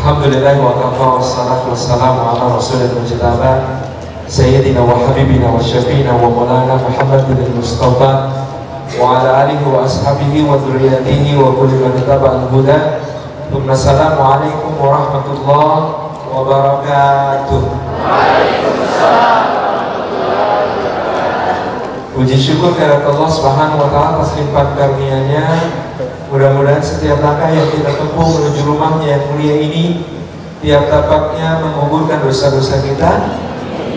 Alhamdulillah wa kafa wassalatu wassalamu ala rasulil mujtaba Sayyidina wa habibina wa syafi'ina wa maulana Muhammadin al-Mustafa wa ala alihi wa ashabihi wa dhurriyyatihi wa kulli man ittaba'al huda. Assalamualaikum warahmatullahi wabarakatuh. Waalaikumsalam. Puji syukur kepada Allah Subhanahu wa taala atas limpahan karunia-Nya. Mudah-mudahan setiap langkah yang kita tempuh menuju rumahnya yang mulia ini, tiap tapaknya menguburkan dosa-dosa kita,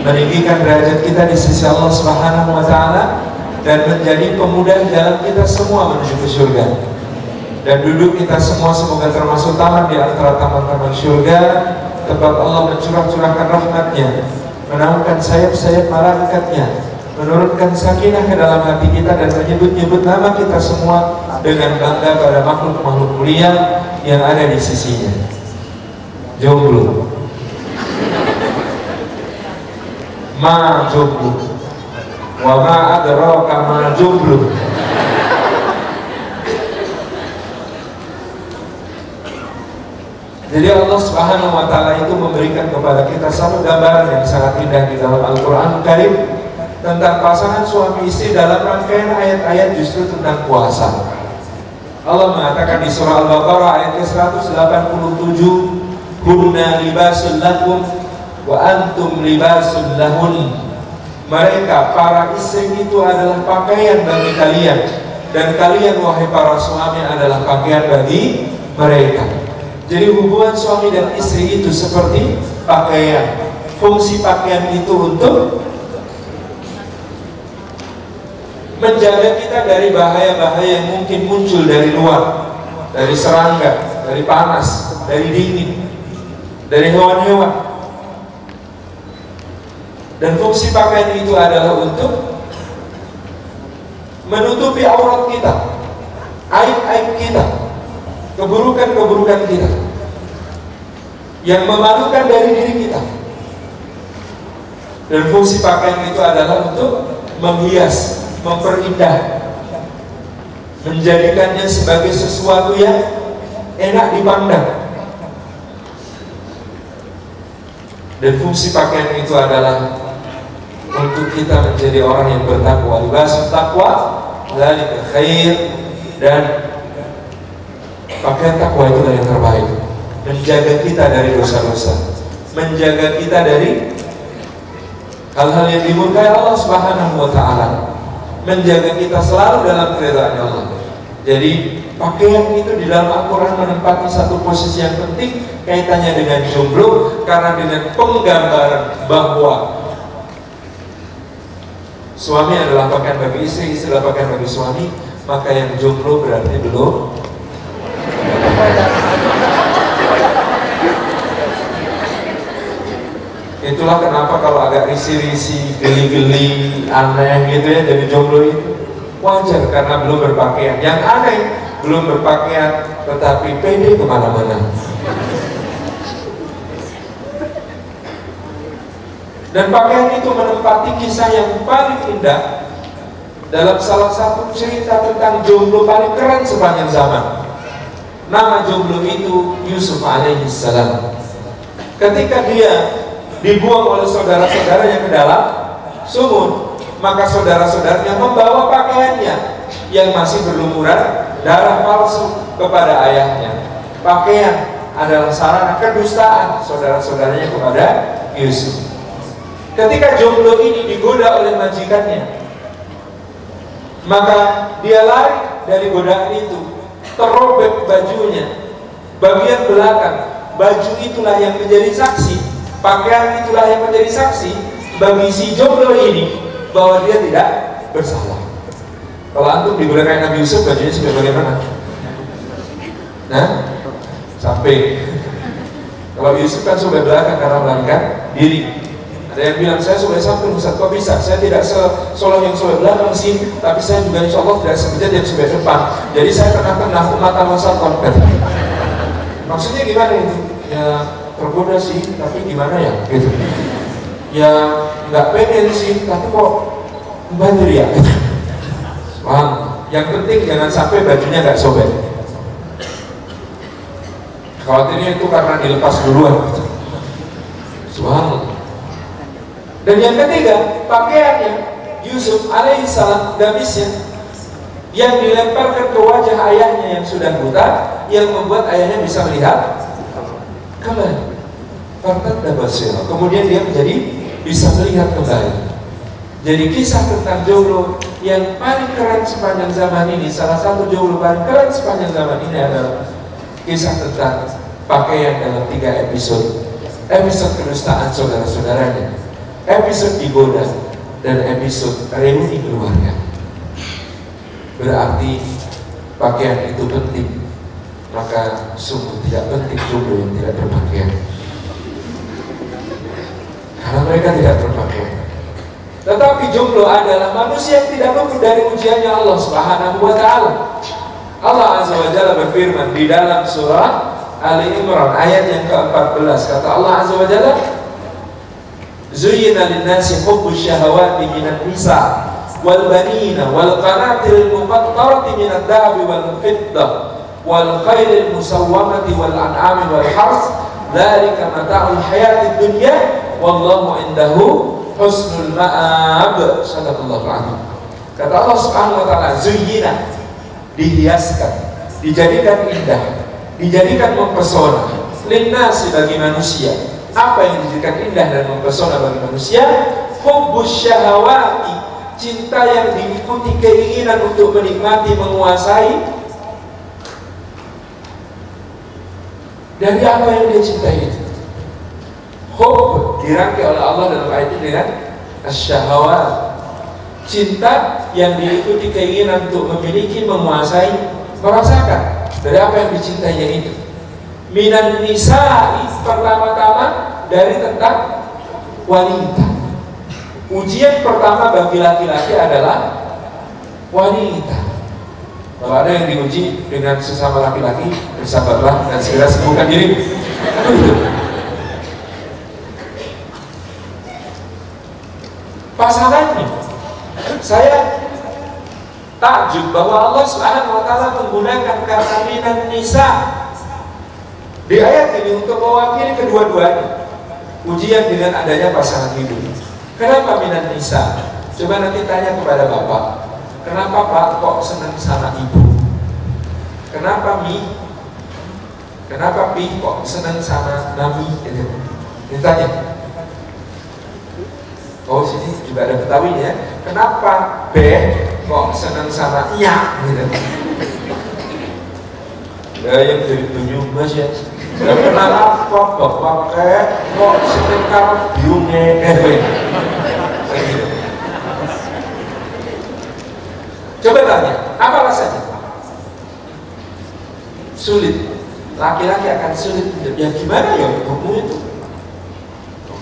meninggikan derajat kita di sisi Allah Subhanahu wa taala, dan menjadi pemudah jalan kita semua menuju ke surga. Dan duduk kita semua semoga termasuk taman di antara taman-taman surga, tempat Allah mencurah-curahkan rahmat-Nya, menaungkan sayap-sayap malaikatnya, menurunkan sakinah ke dalam hati kita, dan menyebut-nyebut nama kita semua dengan bangga pada makhluk-makhluk mulia yang ada di sisinya. Jomblo, ma jomblo, wa ma adraka ma jomblo. Jadi Allah Subhanahu wa taala itu memberikan kepada kita satu gambaran yang sangat indah di dalam Al-Qur'an Karim tentang pasangan suami istri dalam rangkaian ayat-ayat justru tentang puasa. Allah mengatakan di surah Al-Baqarah ayat ke-187, "Hunna libasul lakum wa antum libasul lahun." Mereka para istri itu adalah pakaian bagi kalian, dan kalian wahai para suami adalah pakaian bagi mereka. Jadi hubungan suami dan istri itu seperti pakaian. Fungsi pakaian itu untuk menjaga kita dari bahaya-bahaya yang mungkin muncul dari luar, dari serangga, dari panas, dari dingin, dari hewan-hewan. Dan fungsi pakaian itu adalah untuk menutupi aurat kita, aib-aib kita, keburukan-keburukan kita yang memalukan dari diri kita. Dan fungsi pakaian itu adalah untuk menghias, memperindah, menjadikannya sebagai sesuatu yang enak dipandang. Dan fungsi pakaian itu adalah untuk kita menjadi orang yang bertakwa. Libasul taqwa dzalika khair, dan pakaian takwa itulah yang terbaik, menjaga kita dari dosa-dosa, menjaga kita dari hal-hal yang dimurkai Allah Subhanahu wa taala, menjaga kita selalu dalam keridhaan Allah. Jadi pakaian itu di dalam Al-Quran menempati satu posisi yang penting kaitannya dengan jomblo, karena dengan penggambaran bahwa suami adalah pakaian bagi istri, istri adalah pakaian bagi suami, maka yang jomblo berarti belum. Itulah kenapa kalau agak risi-risi, geli-geli, aneh gitu ya, jadi jomblo itu wajar karena belum berpakaian. Yang aneh, belum berpakaian tetapi pede kemana-mana. Dan pakaian itu menempati kisah yang paling indah dalam salah satu cerita tentang jomblo paling keren sepanjang zaman. Nama jomblo itu Yusuf alaihissalam. Ketika dia dibuang oleh saudara-saudaranya ke dalam sumur, maka saudara-saudaranya membawa pakaiannya yang masih berlumuran darah palsu kepada ayahnya. Pakaian adalah sarana kedustaan saudara-saudaranya kepada Yusuf. Ketika jomblo ini digoda oleh majikannya, maka dia lari dari godaan itu, terobek bajunya, bagian belakang. Baju itulah yang menjadi saksi, pakaian itulah yang menjadi saksi bagi si jomblo ini bahwa dia tidak bersalah. Kalau antum digoda kayak Nabi Yusuf, bajunya sampai bagaimana? Nah, sampai. Kalau Yusuf kan sampai belakang karena melarikan diri. Ada yang bilang, saya sudah sampai Ustaz, kok bisa? Saya tidak sesoleh yang sampai belakang sih, tapi saya juga insya Allah tidak sebejat yang sampai depan. Jadi saya tengah-tengah umatan wasatan. Maksudnya gimana itu? Ya tergoda sih, tapi gimana ya? Gitu. Ya nggak pengen sih, tapi kok banjir ya? Paham? Yang penting jangan sampai bajunya nggak sobek. Khawatirnya itu karena dilepas duluan. Subhanallah. Dan yang ketiga, pakaiannya Yusuf alaihissalam gamisnya yang dilemparkan ke wajah ayahnya yang sudah buta, yang membuat ayahnya bisa melihat kembali. Fartadda basira. Kemudian dia menjadi bisa melihat kembali. Jadi kisah tentang jomblo yang paling keren sepanjang zaman ini, salah satu jomblo paling keren sepanjang zaman ini adalah kisah tentang pakaian dalam 3 episode. Episode kedustaan saudara-saudaranya, episode digoda, dan episode reuni keluarga. Berarti pakaian itu penting, maka sungguh tidak penting jomblo yang tidak berpakaian, karena mereka tidak berpakaian. Tetapi jomblo adalah manusia yang tidak luput dari ujiannya Allah Subhanahu wa Ta'ala. Allah Azza wa Jalla berfirman di dalam surah Ali Imran ayat yang ke-14, kata Allah Azza wa Jalla, Zuyyina lin-nasi hubbus syahawati minan nisa wal banina wal qanatil muqattarati minad dhahabi wal fiddah wal khailil musawwamati wal an'ami wal hars, dzalika mata'ul hayatid dunya wallahu indahu husnul ma'ab. Sadaqallahu alazim. Kata Allah Subhanahu wa Ta'ala, zuyyina, dihiaskan, dijadikan indah, dijadikan mempesona, linnasi, bagi manusia. Apa yang dijadikan indah dan mempesona bagi manusia? Hubbus syahawati, cinta yang diikuti keinginan untuk menikmati, menguasai. Dari apa yang dia cintai itu? Hubb dirangkai oleh Allah dalam ayat ini dengan asyahawat, cinta yang diikuti keinginan untuk memiliki, menguasai, merasakan. Dari apa yang dicintainya itu? Minan nisa'i, pertama-tama dari tentang wanita. Ujian pertama bagi laki-laki adalah wanita. Kalau ada yang diuji dengan sesama laki-laki, bersabarlah dan segera sembuhkan diri. Pasangannya, saya takjub bahwa Allah Subhanahu wa Ta'ala menggunakan kata minan nisa di ayat ini untuk mewakili kedua-duanya. Ujian dengan adanya pasangan hidup. Kenapa minan nisa? Coba nanti tanya kepada bapak, kenapa pak kok senang sama ibu? Kenapa mi? Kenapa pi kok senang sama nami? Ini tanya. Oh, sini juga ada Betawinya. Kenapa B kok senang sama iya? Gitu. Ya yang dari tunjuk mas ya. Gak pernah apa bapak kok setekar biungnya gitu. Coba tanya, apa rasanya? Sulit. Laki-laki akan sulit. Ya gimana ya ibumu itu?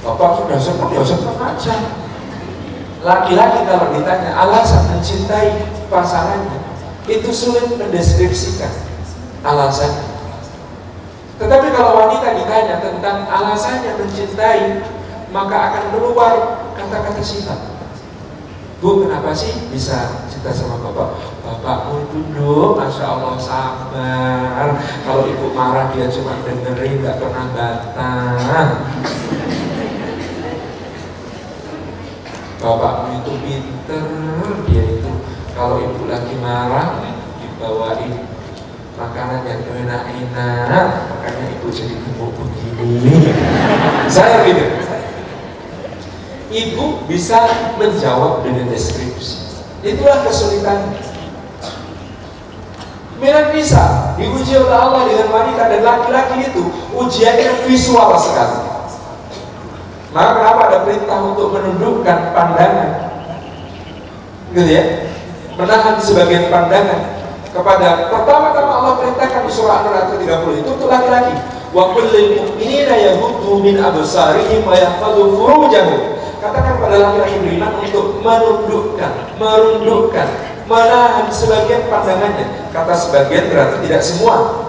Bapak sudah sempat, ya sempat aja. Laki-laki kalau ditanya alasan mencintai pasangannya, itu sulit mendeskripsikan alasannya. Tetapi kalau wanita ditanya tentang alasannya mencintai, maka akan keluar kata-kata sifat. Bu, kenapa sih bisa cinta sama bapak? Bapakmu itu dong, masya Allah sabar. Kalau ibu marah dia cuma dengerin, nggak pernah bantah. Bapakmu itu pinter, dia itu kalau ibu lagi marah dibawain makanan yang enak-enak, makanya ibu jadi gemuk begini. Saya gitu. Ibu bisa menjawab dengan deskripsi. Itulah kesulitan. Minan nisa diuji oleh Allah dengan wanita dan laki-laki itu ujiannya visual sekali. Maka kenapa ada perintah untuk menundukkan pandangan, gitu ya, menahan sebagian pandangan kepada, pertama-tama Allah perintahkan di surah An-Nur 30 itu untuk laki-laki. Wa kullil mu'minina yaghuddu min absarihim wa yahfadhu furujahum. Katakan pada laki-laki beriman untuk menundukkan, merundukkan, menahan sebagian pandangannya. Kata sebagian berarti tidak semua.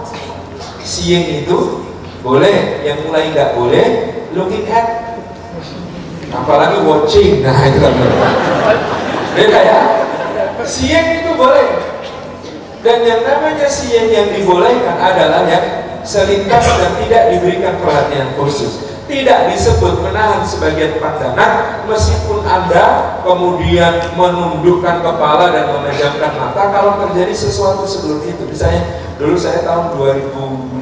Seeing itu boleh, yang mulai nggak boleh looking at, apalagi watching. Nah itu kan beda ya. Seeing itu boleh. Dan yang namanya seeing yang dibolehkan adalah yang selintas dan tidak diberikan perhatian khusus. Tidak disebut menahan sebagian pandangan, meskipun Anda kemudian menundukkan kepala dan memejamkan mata kalau terjadi sesuatu sebelum itu. Misalnya dulu saya tahun 2005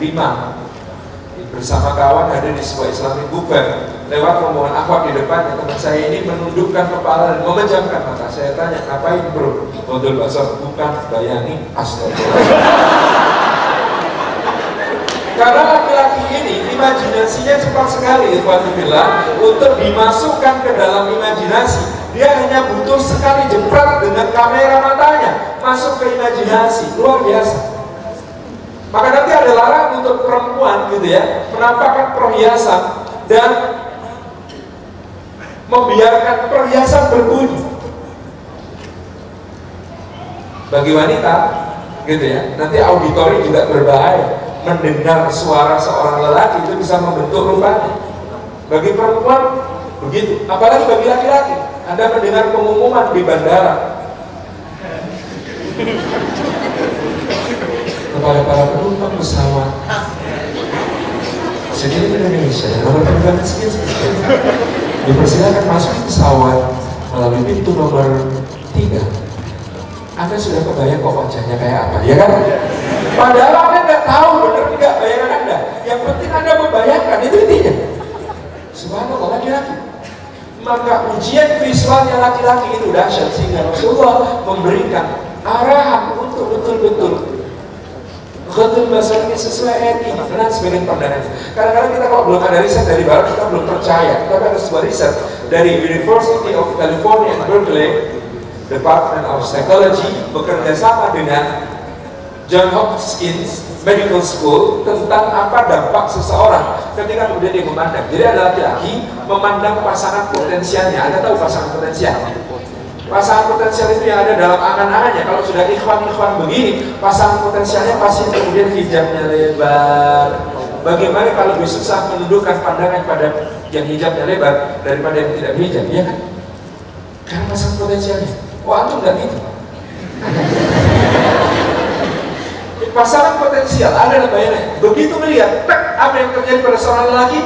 bersama kawan ada di sebuah Islamic Bookfair, lewat rombongan akhwat di depan, teman saya ini menundukkan kepala dan memejamkan mata. Saya tanya, ngapain bro? Modul basah, bukan, bayangin, astagfirullah. Karena laki-laki ini imajinasinya cepat sekali, ikhwanillah, untuk dimasukkan ke dalam imajinasi. Dia hanya butuh sekali jempret dengan kamera matanya, masuk ke imajinasi, luar biasa. Maka nanti ada larangan untuk perempuan gitu ya, menampakkan perhiasan dan membiarkan perhiasan berbunyi. Bagi wanita gitu ya, nanti auditori juga berbahaya. Mendengar suara seorang lelaki itu bisa membentuk rupanya. Bagi perempuan begitu, apalagi bagi laki-laki. Anda mendengar pengumuman di bandara kepada para penumpang pesawat sendiri di Indonesia, nomor penerbangan sekian dipersilakan masuk pesawat melalui pintu nomor 3. Anda sudah kebayang kok wajahnya kayak apa, ya kan? Padahal Anda nggak tahu benar nggak bayangan Anda. Yang penting Anda membayangkan, itu intinya. Subhanallah, laki-laki. Maka ujian visualnya laki-laki itu dahsyat, sehingga Rasulullah memberikan arahan untuk betul-betul betul bahasanya sesuai ayat ini, benar sebagian pandangan. Kadang-kadang kita kalau belum ada riset dari barat, kita belum percaya. Tapi ada sebuah riset dari University of California Berkeley, Department of Psychology, bekerja sama dengan John Hopkins Medical School tentang apa dampak seseorang ketika kemudian dia memandang. Jadi ada laki-laki memandang pasangan potensialnya. Anda tahu pasangan potensial? Pasangan potensial itu yang ada dalam angan-angannya. Kalau sudah ikhwan-ikhwan begini, pasangan potensialnya pasti kemudian hijabnya lebar. Bagaimana kalau lebih susah menundukkan pandangan pada yang hijabnya lebar daripada yang tidak hijab, ya kan? Karena pasangan potensialnya. Wah, antum nggak gitu. Pasangan potensial ada bayangannya. Begitu melihat, apa yang terjadi pada seorang lelaki?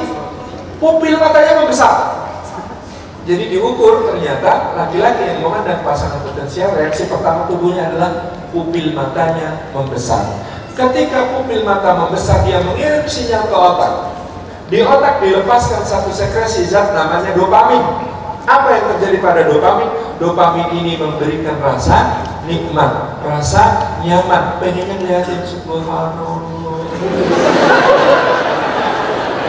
Pupil matanya membesar. Jadi diukur, ternyata laki-laki yang memandang pasangan potensial, reaksi pertama tubuhnya adalah pupil matanya membesar. Ketika pupil mata membesar, dia mengirim sinyal ke otak. Di otak dilepaskan satu sekresi zat namanya dopamin. Apa yang terjadi pada dopamin? Dopamin ini memberikan rasa nikmat, rasa nyaman. Pengennya ngeliatin subhanallah.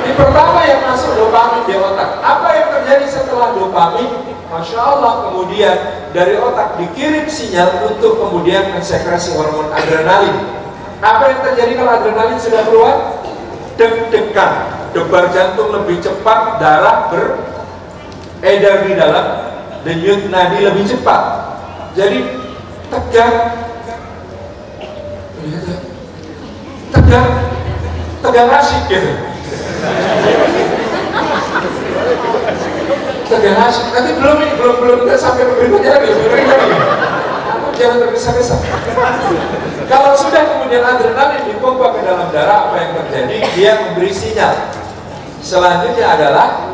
Ini pertama yang masuk dopamin di otak. Apa yang terjadi setelah dopamin? Masya Allah, kemudian dari otak dikirim sinyal untuk kemudian mensekresi hormon adrenalin. Apa yang terjadi kalau adrenalin sudah keluar? Deg-degan, debar jantung lebih cepat, darah beredar di dalam denyut nadi lebih cepat. Jadi tegang asyik gitu. Tegang asyik. Nanti belum kita sampai berikutnya lagi. Jangan tergesa-gesa. Kalau sudah kemudian adrenalin dipompa ke dalam darah, apa yang terjadi? Dia memberi sinyal. Selanjutnya adalah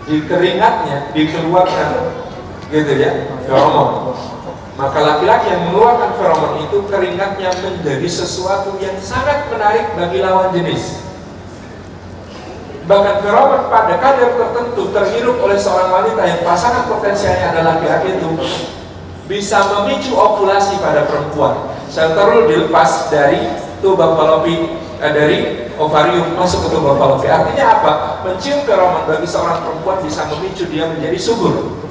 di keringatnya dikeluarkan gitu ya, feromon. Maka laki-laki yang mengeluarkan feromon itu, keringatnya menjadi sesuatu yang sangat menarik bagi lawan jenis. Bahkan feromon pada kadar tertentu terhirup oleh seorang wanita yang pasangan potensialnya adalah laki-laki itu bisa memicu ovulasi pada perempuan. Sel telur dilepas dari tuba fallopi, dari ovarium masuk ke tuba fallopi. Artinya apa? Mencium feromon bagi seorang perempuan bisa memicu dia menjadi subur.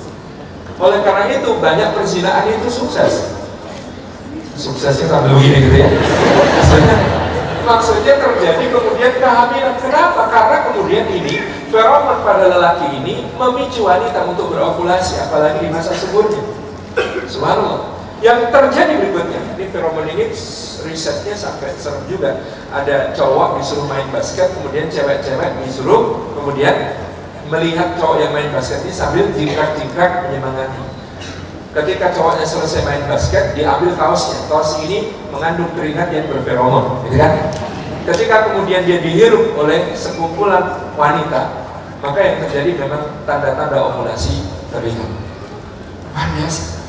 Oleh karena itu banyak perzinahan itu sukses. Suksesnya sambil begini gitu ya. Maksudnya terjadi kemudian kehamilan. Kenapa? Karena kemudian ini feromon pada lelaki ini memicu wanita untuk berovulasi, apalagi di masa suburnya. Subhanallah. Yang terjadi berikutnya, ini feromon ini risetnya sampai serem juga. Ada cowok disuruh main basket, kemudian cewek-cewek disuruh kemudian melihat cowok yang main basket ini sambil jingkrak-jingkrak menyemangati. Ketika cowoknya selesai main basket, diambil kaosnya. Kaos ini mengandung keringat yang berferomon, gitu kan? Ketika kemudian dia dihirup oleh sekumpulan wanita, maka yang terjadi memang tanda-tanda ovulasi terlihat. Luar biasa.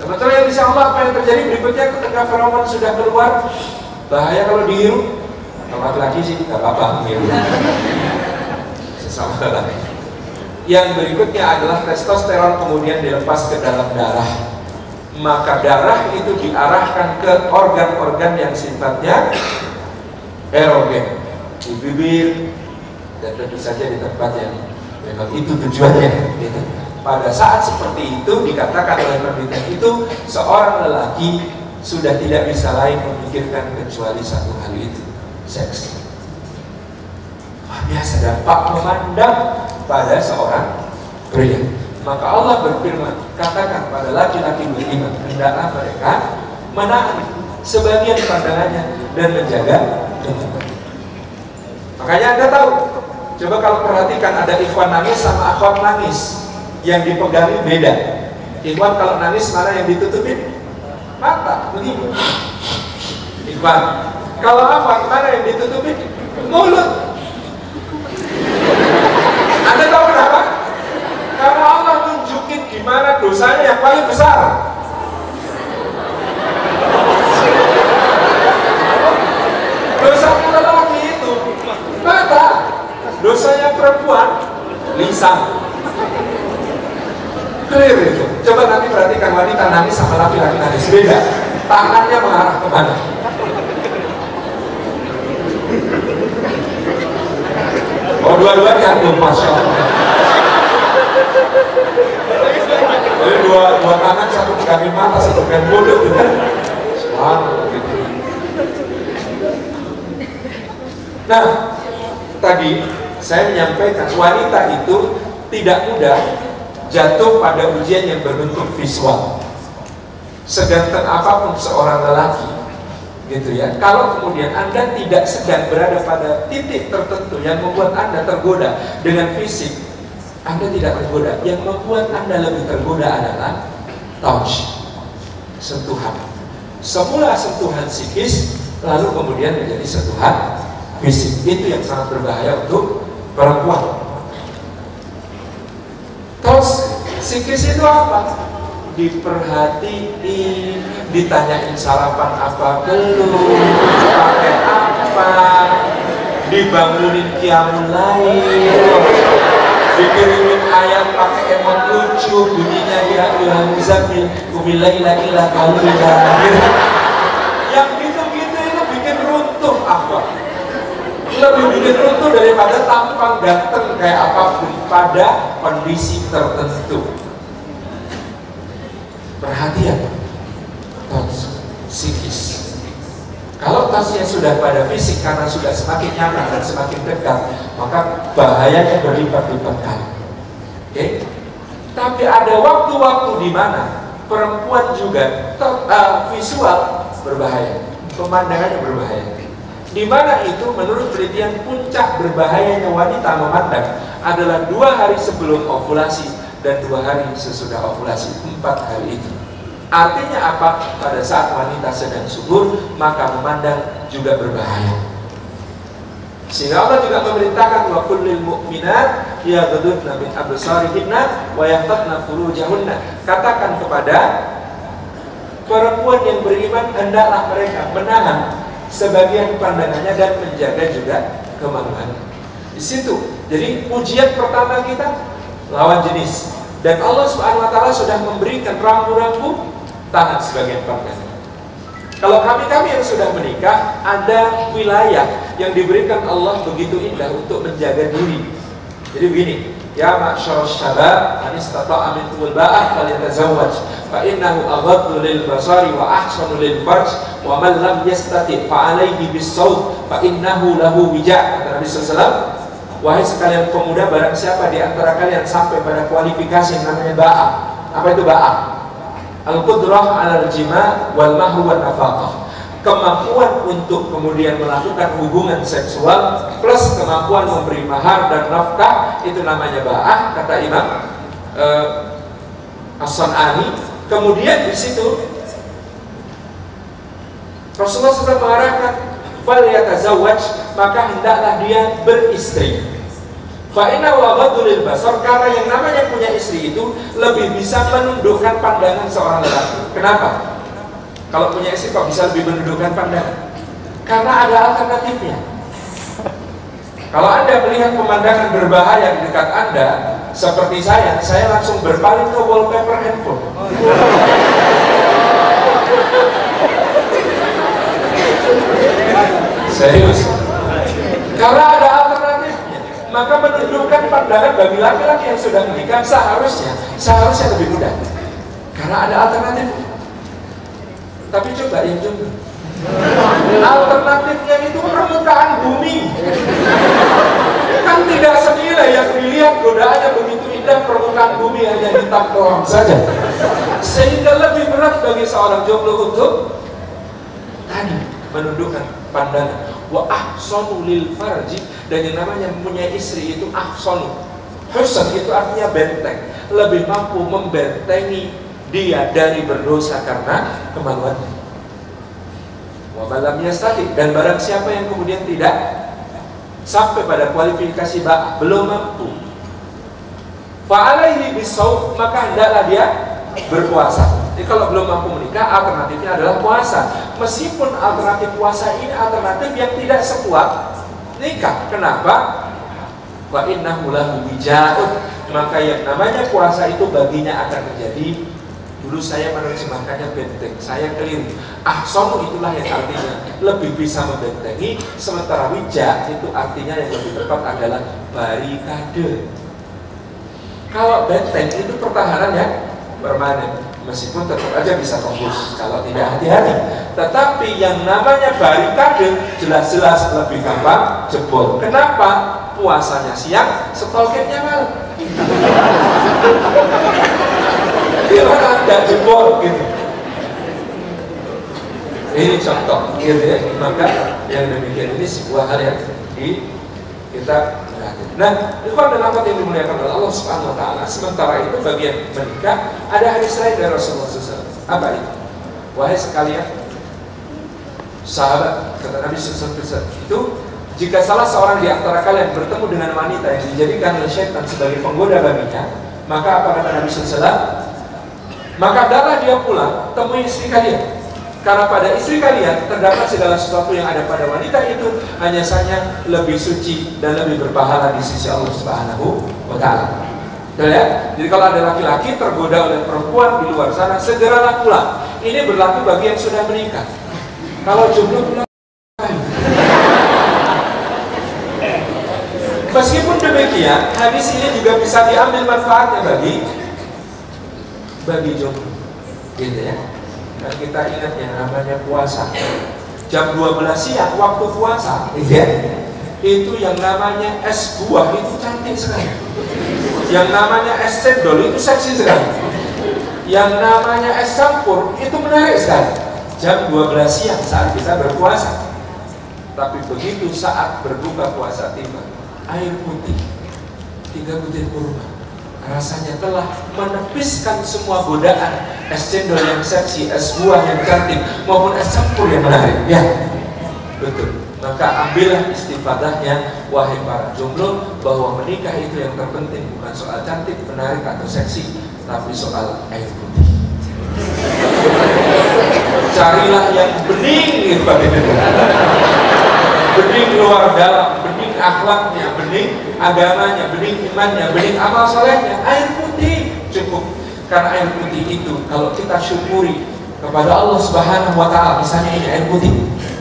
Teman-teman yang insya Allah, apa yang terjadi berikutnya ketika feromon sudah keluar, bahaya kalau dihirup. Kalau laki-laki sih nggak apa-apa menghirup sesama lelaki. Yang berikutnya adalah testosteron kemudian dilepas ke dalam darah. Maka darah itu diarahkan ke organ-organ yang sifatnya erogen, di bibir, dan tentu saja di tempat yang memang itu tujuannya, gitu. Pada saat seperti itu dikatakan oleh penelitian itu, seorang lelaki sudah tidak bisa lain memikirkan kecuali satu hal itu, seks. Wah, biasa dampak memandang pada seorang pria. Maka Allah berfirman, katakan pada laki-laki beriman, hendaklah mereka menahan sebagian pandangannya dan menjaga keturunan. Makanya Anda tahu, coba kalau perhatikan, ada ikhwan nangis sama akhwat nangis, yang dipegangi beda. Ikhwan kalau nangis mana yang ditutupin? Mata, begini. Ikhwan kalau akhwat mana yang ditutupin? Mulut. Anda tahu kenapa? Karena Allah tunjukin gimana dosanya yang paling besar. Dosanya lelaki itu mata, dosanya perempuan lisan. Clear itu. Coba nanti perhatikan wanita nangis sama laki-laki nangis, beda. Tangannya mengarah kemana? Oh, dua-duanya tuh, Masya Allah. Jadi dua tangan, satu pegangin mata, satu pegangin mulut, gitu kan? Gitu. Nah, tadi saya menyampaikan wanita itu tidak mudah jatuh pada ujian yang berbentuk visual. Seganteng apapun seorang lelaki, gitu ya, kalau kemudian Anda tidak sedang berada pada titik tertentu yang membuat Anda tergoda dengan fisik, Anda tidak tergoda. Yang membuat Anda lebih tergoda adalah touch, sentuhan. Semula sentuhan psikis, lalu kemudian menjadi sentuhan fisik. Itu yang sangat berbahaya untuk perempuan. Touch psikis itu apa? Diperhatiin, ditanyain sarapan apa belum, pakai apa, dibangunin qiyamul lail, dikirimin ayat pakai emot lucu, bunyinya ya ayyuhal muzammil qumil laila illa qalila. Yang gitu-gitu itu bikin runtuh apa? Lebih bikin runtuh daripada tampang ganteng kayak apapun pada kondisi tertentu. Perhatian, touch psikis. Kalau touchnya sudah pada fisik karena sudah semakin nyaman dan semakin dekat, maka bahayanya berlipat-lipat kali. Oke? Tapi ada waktu-waktu di mana perempuan juga visual berbahaya, pemandangannya berbahaya. Di mana itu menurut penelitian puncak berbahayanya wanita memandang adalah 2 hari sebelum ovulasi dan 2 hari sesudah ovulasi, 4 hari itu. Artinya apa? Pada saat wanita sedang subur, maka memandang juga berbahaya. Sehingga Allah juga memerintahkan wa kullil mu'minat yaghdudna min absarihinna wa yahfazna furujahunna. Katakan kepada perempuan yang beriman, hendaklah mereka menahan sebagian pandangannya dan menjaga juga kemaluannya. Di situ. Jadi ujian pertama kita lawan jenis. Dan Allah SWT sudah memberikan rambu-rambu, tahan sebagian pandangan. Kalau kami yang sudah menikah, ada wilayah yang diberikan Allah begitu indah untuk menjaga diri. Jadi begini, ya ma'syarus syabab, man istata'a minkumul ba'ah falyatazawwaj, fa innahu aghaddu lil basari wa ahsanu lil farj, wa man lam yastati' fa 'alaihi bis-sawt, fa innahu lahu wija'. Kata Nabi sallallahu alaihi wasallam, wahai sekalian pemuda, barang siapa di antara kalian sampai pada kualifikasi yang namanya ba'ah. Apa itu ba'ah? Al-qudrah 'alal jima' wal mahru wan nafaqah. Kemampuan untuk kemudian melakukan hubungan seksual plus kemampuan memberi mahar dan nafkah, itu namanya ba'ah. Kata Imam As-San'ani. Kemudian di situ Rasulullah sudah mengarahkan fal yatazawwaj, maka hendaklah dia beristri. Fa inna waghadul basar, karena yang namanya punya istri itu lebih bisa menundukkan pandangan seorang lelaki. Kenapa? Kalau punya istri kok bisa lebih menundukkan pandangan? Karena ada alternatifnya. Kalau Anda melihat pemandangan berbahaya di dekat Anda, seperti saya langsung berpaling ke wallpaper handphone. Serius. Karena ada alternatifnya, maka menundukkan pandangan bagi laki-laki yang sudah menikah seharusnya lebih mudah. Karena ada alternatifnya. Tapi coba yang jomblo, alternatifnya itu permukaan bumi. Kan tidak senilai yang dilihat godaannya begitu indah, permukaan bumi hanya hitam kelam saja. Sehingga lebih berat bagi seorang jomblo untuk tadi menundukkan pandangan. Wa ahsanu lil farji, dan yang namanya punya istri itu ahsanu. Husn itu artinya benteng, lebih mampu membentengi dia dari berdosa karena kemaluannya. Wa malam yastati, dan barang siapa yang kemudian tidak sampai pada kualifikasi belum mampu, fa alaihi bisawm, maka hendaklah dia berpuasa. Jadi kalau belum mampu menikah, alternatifnya adalah puasa. Meskipun alternatif puasa ini alternatif yang tidak sekuat nikah. Kenapa? Wa innahu lahu wijaun, maka yang namanya puasa itu baginya akan menjadi, dulu saya menerjemahkannya benteng, saya keliru. Ahsanu itulah yang artinya lebih bisa membentengi, sementara wija itu artinya yang lebih tepat adalah barikade. Kalau benteng itu pertahanan yang permanen, meskipun tetap aja bisa tembus kalau tidak hati-hati. Tetapi yang namanya barikade jelas-jelas lebih gampang jebol. Kenapa? Puasanya siang, stalkingnya malam. Gimana tidak jebol gitu? Ini contoh, gitu ya. Maka yang demikian ini sebuah hal yang kita perhatikan. Nah, ikhwan dan akhwat yang dimuliakan oleh Allah Subhanahu Wa Taala. Sementara itu bagian menikah ada hadis lain dari Rasulullah SAW. Apa itu? Wahai sekalian sahabat, kata Nabi SAW, itu jika salah seorang di antara kalian bertemu dengan wanita yang dijadikan oleh syaitan sebagai penggoda baginya, maka apa kata Nabi SAW? Maka hendaklah dia pulang, temui istri kalian. Karena pada istri kalian terdapat segala sesuatu yang ada pada wanita itu hanya saja lebih suci dan lebih berpahala di sisi Allah Subhanahu Wa Taala. Ya? Jadi kalau ada laki-laki tergoda oleh perempuan di luar sana, segeralah pulang. Ini berlaku bagi yang sudah menikah. Kalau jomblo pulang. Meskipun demikian, hadis ini juga bisa diambil manfaatnya bagi jomblo, gitu ya. Dan kita ingat yang namanya puasa. Jam 12 siang waktu puasa, ya, itu yang namanya es buah itu cantik sekali. Yang namanya es cendol itu seksi sekali. Yang namanya es campur itu menarik sekali. Jam 12 siang saat kita berpuasa. Tapi begitu saat berbuka puasa tiba, air putih 3 butir kurma rasanya telah menepiskan semua godaan es cendol yang seksi, es buah yang cantik, maupun es campur yang menarik. Ya, betul. Maka ambillah istifadahnya, wahai para jomblo, bahwa menikah itu yang terpenting bukan soal cantik, menarik atau seksi, tapi soal air putih. Carilah yang bening, gitu, bening luar dalam, bening akhlaknya, bening agamanya, bening imannya, bening amal solehnya. Air putih cukup. Karena air putih itu kalau kita syukuri kepada Allah Subhanahu Wa Taala, misalnya ini air putih,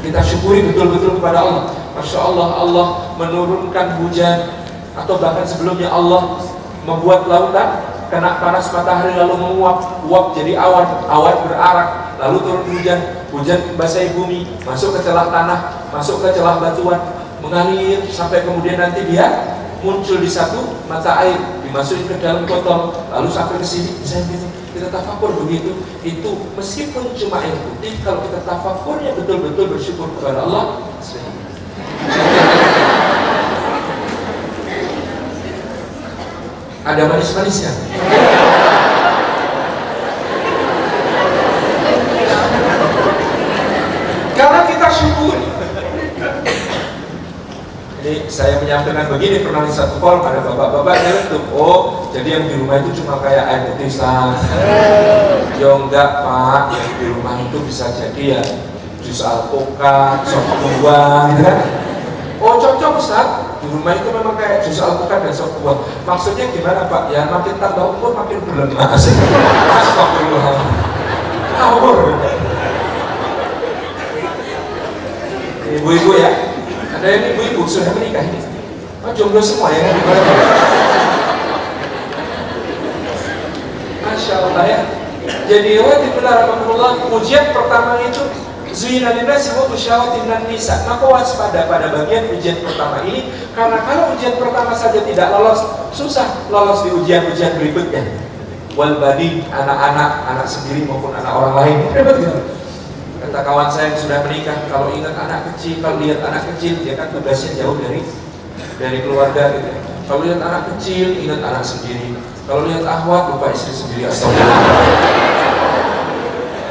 kita syukuri betul-betul kepada Allah. Masya Allah, Allah menurunkan hujan, atau bahkan sebelumnya Allah membuat lautan kena panas matahari lalu menguap jadi awan berarak, lalu turun hujan membasahi bumi, masuk ke celah tanah, masuk ke celah batuan, mengalir sampai kemudian nanti dia muncul di satu mata air, dimasukin ke dalam botol, lalu sampai ke sini, misalnya gitu. Kita tafakur begitu, itu meskipun cuma air putih, kalau kita tafakurnya betul-betul bersyukur kepada Allah, ada manis-manisnya. dengan begini pernah di satu forum ada bapak-bapak nyeletuk, oh jadi yang di rumah itu cuma kayak air putih Ustaz. Ya enggak Pak, yang di rumah itu bisa jadi ya jus alpukat, sop buah gitu kan. Oh cocok Ustaz, di rumah itu memang kayak jus alpukat dan sop buah. Maksudnya gimana Pak? Ya makin tambah umur makin berlemas. Astagfirullah. Ngawur. Ibu-ibu ya, ada yang ibu-ibu sudah menikah ini. Oh, jomblo semua ya kan? Masya Allah ya. Jadi rahimahullah, ujian pertama itu zuyina linnasi hubbu syahawati minan nisa. Maka waspada pada bagian ujian pertama ini, karena kalau ujian pertama saja tidak lolos, susah lolos di ujian-ujian berikutnya. Wal badi, anak-anak sendiri maupun anak orang lain, hebat gitu. Kata kawan saya yang sudah menikah, kalau ingat anak kecil, kalau lihat anak kecil, dia kan tugasnya jauh dari keluarga gitu. Kalau lihat anak kecil, ingat anak sendiri. Kalau lihat akhwat, lupa istri sendiri. Astagfirullah.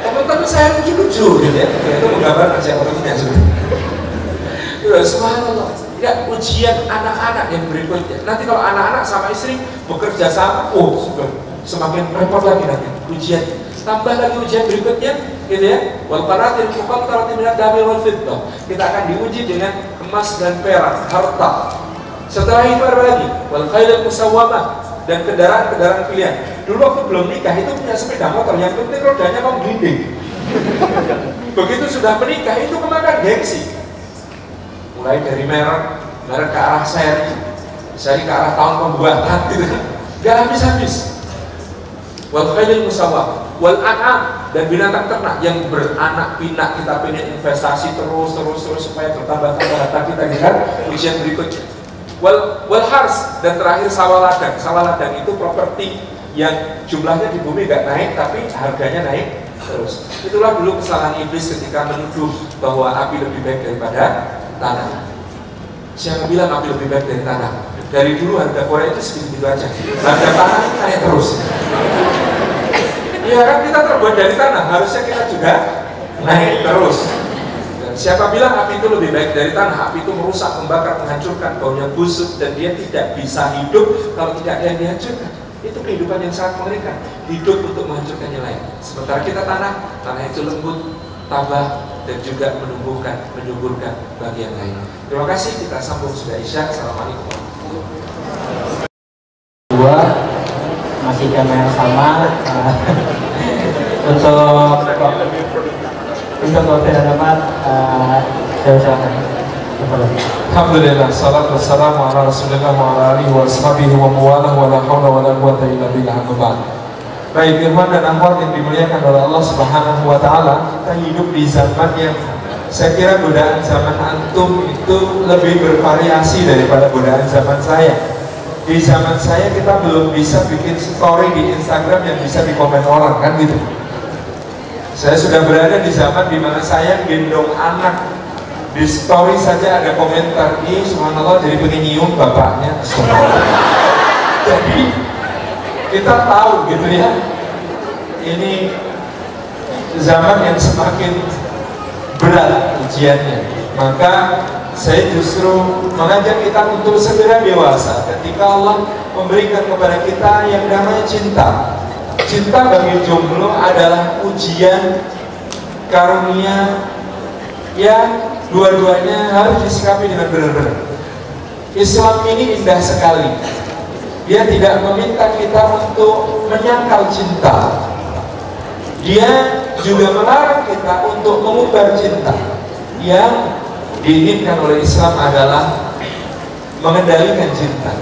Tapi saya lucu-lucu gitu ya. Itu menggambarkan saya orangnya sebenarnya. Subhanallah. Ya, ujian anak-anak yang berikutnya. Nanti kalau anak-anak sama istri bekerja sama, oh semakin repot lagi nanti ujian. Tambah lagi ujian berikutnya, gitu ya. Wal qanatir muqattarati minad dhahabi wal fiddah. Kita akan diuji dengan emas dan perak, harta. Setelah itu ada lagi wal khailal musawwamah, dan kendaraan-kendaraan pilihan. Dulu waktu belum nikah itu punya sepeda motor, yang penting rodanya mau gelinding. Begitu sudah menikah itu kemakan gengsi. Mulai dari merek ke arah seri ke arah tahun pembuatan gitu. Gak habis-habis. Wal khailal musawwamah wal an'am, dan binatang ternak yang beranak pinak, kita pengen investasi terus supaya bertambah-tambah harta kita gitu kan. Ujian berikutnya wal hars, dan terakhir sawah ladang itu properti yang jumlahnya di bumi gak naik tapi harganya naik terus. Itulah dulu kesalahan iblis ketika menuduh bahwa api lebih baik daripada tanah. Siapa bilang api lebih baik dari tanah? Dari dulu harga Korea itu segitu aja, harga tanah itu naik terus. Ya kan kita terbuat dari tanah, harusnya kita juga naik terus. Dan siapa bilang api itu lebih baik dari tanah? Api itu merusak, membakar, menghancurkan, baunya busuk, dan dia tidak bisa hidup kalau tidak ada yang dihancurkan. Itu kehidupan yang sangat mengerikan, hidup untuk menghancurkan yang lain. Sementara kita tanah itu lembut, tabah, dan juga menumbuhkan, menyuburkan bagi yang lain. Terima kasih, kita sambung sudah Isya. Assalamualaikum warahmatullahi wabarakatuh. Masih tema yang sama. Untuk waktu yang dapat saya usahakan. Alhamdulillah, salatu wassalamu ala rasulillah wa ala alihi wa ashabihi wa mawalah wa la hawla wa la quwwata illa billah. Baik, ikhwan dan akhwat yang dimuliakan oleh Allah Subhanahu wa taala, kita hidup di zaman yang saya kira godaan zaman antum itu lebih bervariasi daripada godaan zaman saya. Di zaman saya kita belum bisa bikin story di Instagram yang bisa dikomen orang kan gitu. Saya sudah berada di zaman dimana saya gendong anak, di story saja ada komentar, ini subhanallah jadi pengen nyium bapaknya. Jadi kita tahu gitu ya, ini zaman yang semakin berat ujiannya. Maka saya justru mengajak kita untuk segera dewasa ketika Allah memberikan kepada kita yang namanya cinta. Cinta bagi jomblo adalah ujian karunia yang dua-duanya harus disikapi dengan benar-benar. Islam ini indah sekali. Dia tidak meminta kita untuk menyangkal cinta. Dia juga melarang kita untuk mengumbar cinta. Yang diinginkan oleh Islam adalah mengendalikan cinta,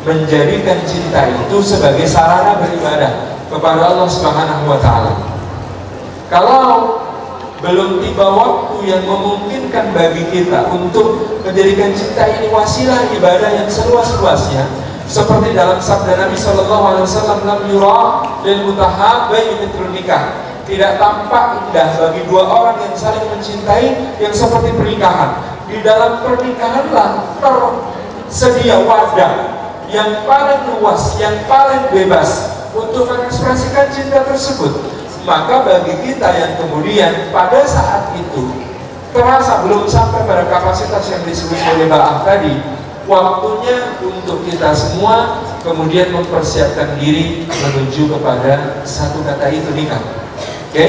menjadikan cinta itu sebagai sarana beribadah kepada Allah Subhanahu wa taala. Kalau belum tiba waktu yang memungkinkan bagi kita untuk menjadikan cinta ini wasilah ibadah yang seluas-luasnya, seperti dalam sabda Nabi sallallahu alaihi wasallam, lam yura lil mutahabbaini mithlun nikah. Tidak tampak indah bagi dua orang yang saling mencintai yang seperti pernikahan. Di dalam pernikahanlah tersedia wadah yang paling luas, yang paling bebas untuk mengekspresikan cinta tersebut. Maka bagi kita yang kemudian pada saat itu terasa belum sampai pada kapasitas yang disebut oleh Ba'ah tadi, waktunya untuk kita semua kemudian mempersiapkan diri menuju kepada satu kata itu, nikah. Oke?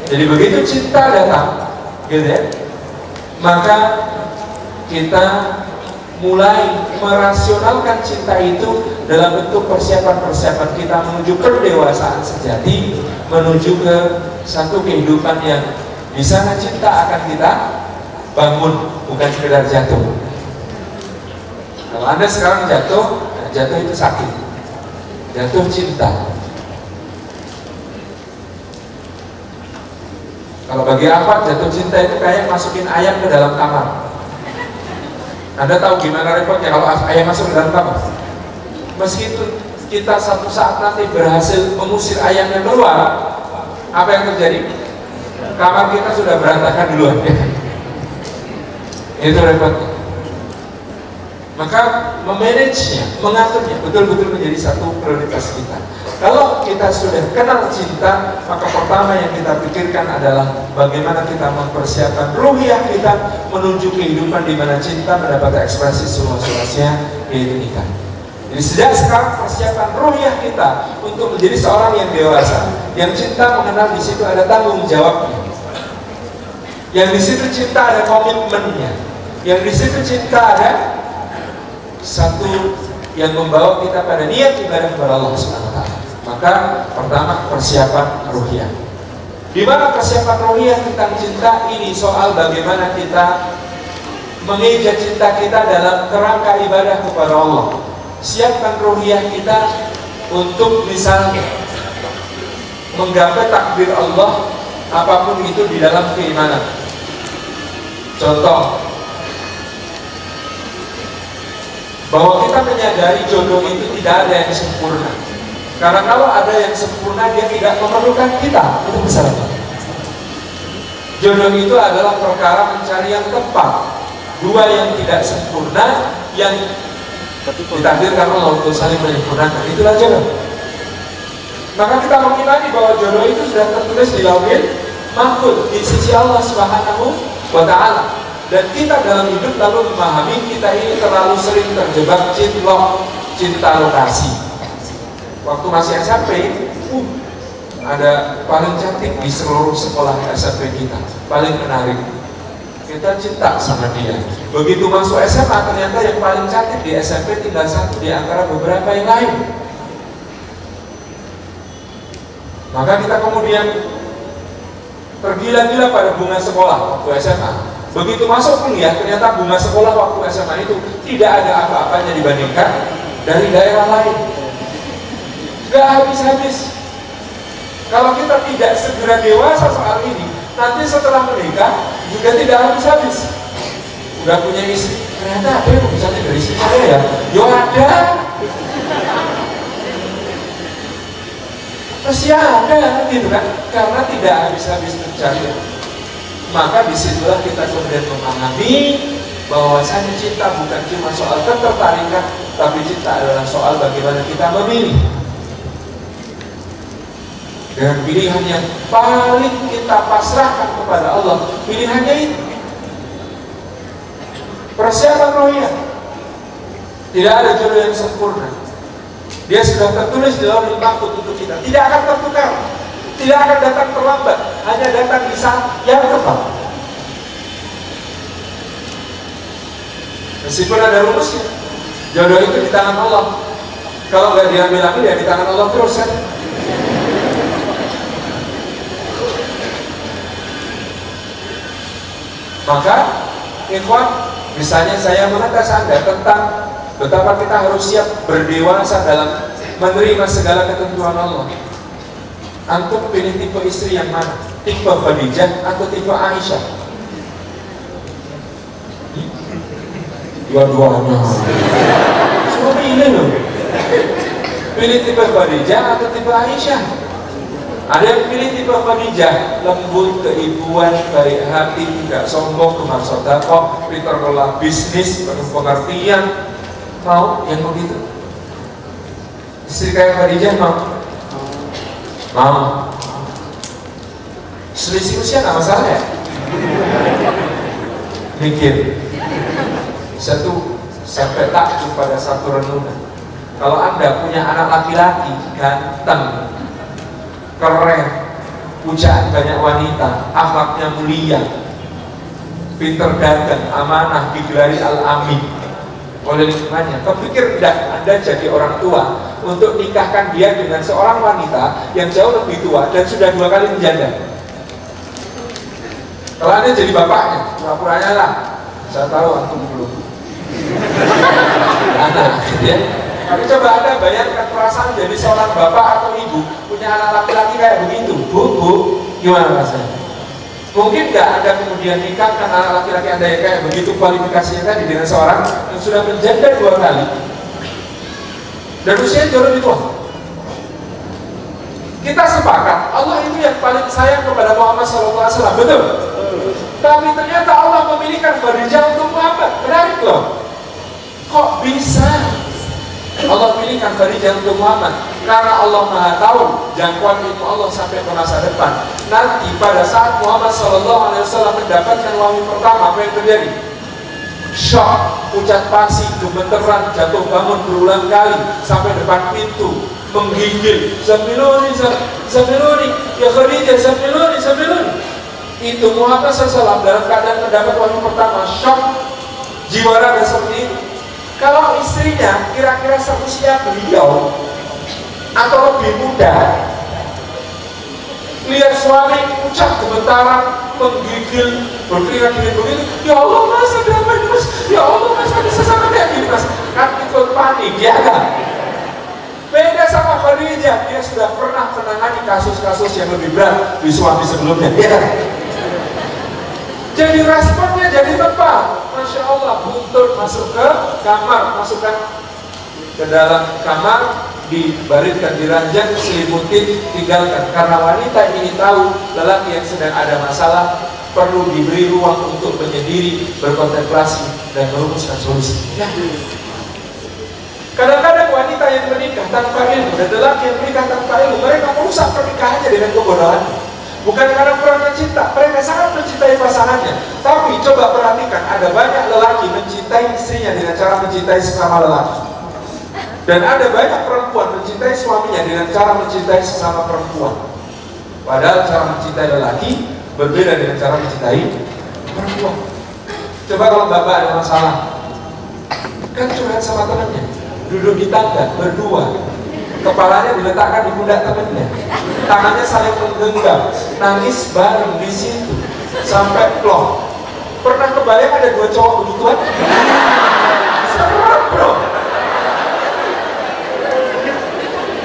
Jadi begitu cinta datang, gitu ya, maka kita mulai merasionalkan cinta itu dalam bentuk persiapan-persiapan kita menuju pendewasaan sejati, menuju ke satu kehidupan yang di sana cinta akan kita bangun, bukan sekedar jatuh. Kalau Anda sekarang jatuh, nah jatuh itu sakit, jatuh cinta. Kalau bagi apa jatuh cinta itu kayak masukin ayam ke dalam kamar. Anda tahu gimana repotnya kalau ayam masuk ke dalam kamar? Meskipun kita satu saat nanti berhasil mengusir ayamnya keluar, apa yang terjadi? Kamar kita sudah berantakan duluan. Itu repotnya. Maka memanagenya, mengaturnya betul-betul menjadi satu prioritas kita. Kalau kita sudah kenal cinta, maka pertama yang kita pikirkan adalah bagaimana kita mempersiapkan ruhiyah kita menuju kehidupan di mana cinta mendapat ekspresi seluas-luasnya, yaitu nikah. Jadi sejak sekarang persiapan ruhiyah kita untuk menjadi seorang yang dewasa, yang cinta mengenal di situ ada tanggung jawabnya, yang di situ cinta ada komitmennya, yang di situ cinta ada satu yang membawa kita pada niat ibadah kepada Allah Subhanahu wa taala. Maka pertama persiapan ruhiyah. Di mana persiapan ruhiyah tentang cinta ini soal bagaimana kita mengeja cinta kita dalam kerangka ibadah kepada Allah. Siapkan ruhiyah kita untuk misalnya menggapai takdir Allah apapun itu di dalam keimanan. Contoh, bahwa kita menyadari jodoh itu tidak ada yang sempurna. Karena kalau ada yang sempurna, dia tidak memerlukan kita. Itu kesalahan. Jodoh itu adalah perkara mencari yang tepat. Dua yang tidak sempurna, yang ditakdirkan Allah untuk saling menyempurnakan. Itulah jodoh. Maka kita mengimani bahwa jodoh itu sudah tertulis di Lauhul Mahfuz di sisi Allah Subhanahu wa taala. Dan kita dalam hidup lalu memahami kita ini terlalu sering terjebak cinta lokasi. Waktu masih SMP, ada paling cantik di seluruh sekolah SMP kita, paling menarik. Kita cinta sama dia. Begitu masuk SMA, ternyata yang paling cantik di SMP tinggal satu di antara beberapa yang lain. Maka kita kemudian tergila-gila pada bunga sekolah waktu SMA. Begitu masuk kuliah, ternyata bunga sekolah waktu SMA itu tidak ada apa-apanya dibandingkan dari daerah lain. Gak habis-habis. Kalau kita tidak segera dewasa soal ini, nanti setelah menikah juga tidak habis-habis. Udah punya istri, ternyata apa yang bisa dari istri saya ya? Yo ada. Pasti ada, gitu kan? Karena tidak habis-habis mencari. Maka disitulah kita kemudian memahami bahwasanya cinta bukan cuma soal ketertarikan, tapi cinta adalah soal bagaimana kita memilih. Dengan pilihan yang paling kita pasrahkan kepada Allah, pilihannya itu persiapan ruhiyah. Tidak ada jodoh yang sempurna. Dia sudah tertulis di Lauhul Mahfuz untuk kita. Tidak akan tertukar, tidak akan datang terlambat, hanya datang di saat yang tepat. Meskipun ada rumusnya, jodoh itu di tangan Allah. Kalau nggak diambil ya di tangan Allah terus kan. Maka, ikhwan, misalnya saya mengetes Anda tentang betapa kita harus siap berdewasa dalam menerima segala ketentuan Allah. Antum pilih tipe istri yang mana? Tipe Khadijah atau tipe Aisyah? Dua-duanya. Semua pilih loh. Pilih tipe Khadijah atau tipe Aisyah? Ada yang pilih tipe Khadijah, lembut, keibuan, baik hati, tidak sombong, gemar sedekah, pintar kelola bisnis, penuh pengertian. Mau yang begitu? Istri kayak Khadijah mau? Mau. Selisih usia nggak masalah ya? Mikir. sampai takjub pada satu renungan. Kalau Anda punya anak laki-laki ganteng, keren, pujaan banyak wanita, akhlaknya mulia, pinter dagang, amanah, digelari al-amin oleh lingkungannya, kepikir tidak Anda jadi orang tua untuk nikahkan dia dengan seorang wanita yang jauh lebih tua dan sudah 2 kali menjanda? Kalau Anda jadi bapaknya, pura-puranya lah, saya tahu antum belum anak, ya. Tapi coba Anda bayangkan perasaan jadi seorang bapak atau ibu punya anak laki-laki kayak begitu. Bu, gimana rasanya? Mungkin nggak Anda kemudian nikahkan anak laki-laki Anda yang kayak begitu kualifikasinya tadi dengan seorang yang sudah menjanda 2 kali dan usianya jauh lebih tua? Kita sepakat Allah itu yang paling sayang kepada Muhammad SAW, betul? Tapi ternyata Allah memilihkan Khadijah untuk Muhammad. Menarik loh. Kok bisa Allah pilihkan Khadijah untuk Muhammad? Karena Allah Maha tahu jangkauan ilmu Allah sampai ke masa depan. Nanti pada saat Muhammad SAW mendapatkan wahyu pertama, apa yang terjadi? Shock, pucat pasi, gemeteran, jatuh bangun berulang kali sampai depan pintu, menggigil, Zamiluni, Zamiluni, ya Khadijah, Zamiluni, Zamiluni. Itu Muhammad SAW dalam keadaan mendapat wahyu pertama, shock, jiwa raga seperti itu. Kalau istrinya kira-kira seusia beliau atau lebih muda, lihat suami pucat gemetaran, menggigil, berkeringat dingin begitu, ya Allah mas, ada apa ini mas? Ya Allah mas, bisa sama kayak gini mas? Kan ikut panik, ya kan? Beda sama Khadijah, dia sudah pernah menangani kasus-kasus yang lebih berat di suami sebelumnya, ya kan? Jadi responnya jadi tepat. Masya Allah, buntut masuk ke kamar, masukkan ke dalam kamar, dibaritkan di ranjang, selimutin, tinggalkan. Karena wanita ini tahu lelaki yang sedang ada masalah perlu diberi ruang untuk menyendiri, berkontemplasi dan merumuskan solusi. Ya. Kadang-kadang wanita yang menikah tanpa ilmu dan lelaki yang menikah tanpa ilmu, mereka merusak pernikahannya dengan kebodohan. Bukan karena kurang cinta, mereka sangat mencintai pasangannya. Tapi coba perhatikan, ada banyak lelaki mencintai istrinya dengan cara mencintai sesama lelaki. Dan ada banyak perempuan mencintai suaminya dengan cara mencintai sesama perempuan. Padahal cara mencintai lelaki berbeda dengan cara mencintai perempuan. Coba kalau bapak ada masalah, kan curhat sama temannya, duduk di tangga berdua, kepalanya diletakkan di pundak temannya, tangannya saling menggenggam, nangis bareng di situ sampai plong. Pernah kebayang ada 2 cowok begituan? Serem bro.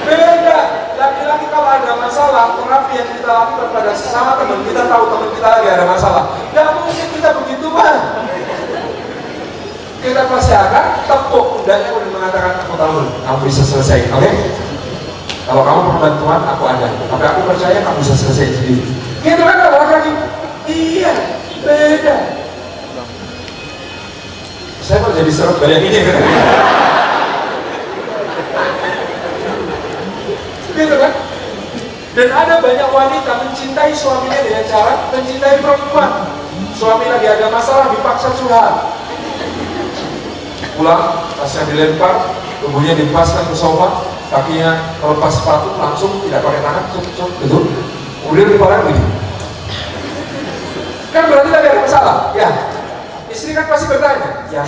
Beda. Laki-laki kalau ada masalah, terapi yang kita lakukan pada sesama teman, kita tahu teman kita lagi ada masalah, gak mungkin kita begitu bang. Kita pasti akan tepuk pundaknya dan mengatakan, aku tahu, kamu bisa selesai, oke? Kalau kamu perlu bantuan, aku ada. Tapi aku percaya kamu bisa selesai sendiri. Gitu kan kalau laki-laki? Iya, beda. Saya kok jadi serem bayanginnya kan? Gitu kan? Dan ada banyak wanita mencintai suaminya dengan cara mencintai perempuan. Suami lagi ada masalah, dipaksa curhat. Pulang, tasnya dilempar, tubuhnya dipaskan ke sofa, kakinya lepas sepatu, langsung tidak pakai tangan, cuk, gitu. Kemudian dipalak begini. Kan berarti tadi ada masalah, ya. Istri kan pasti bertanya, ya,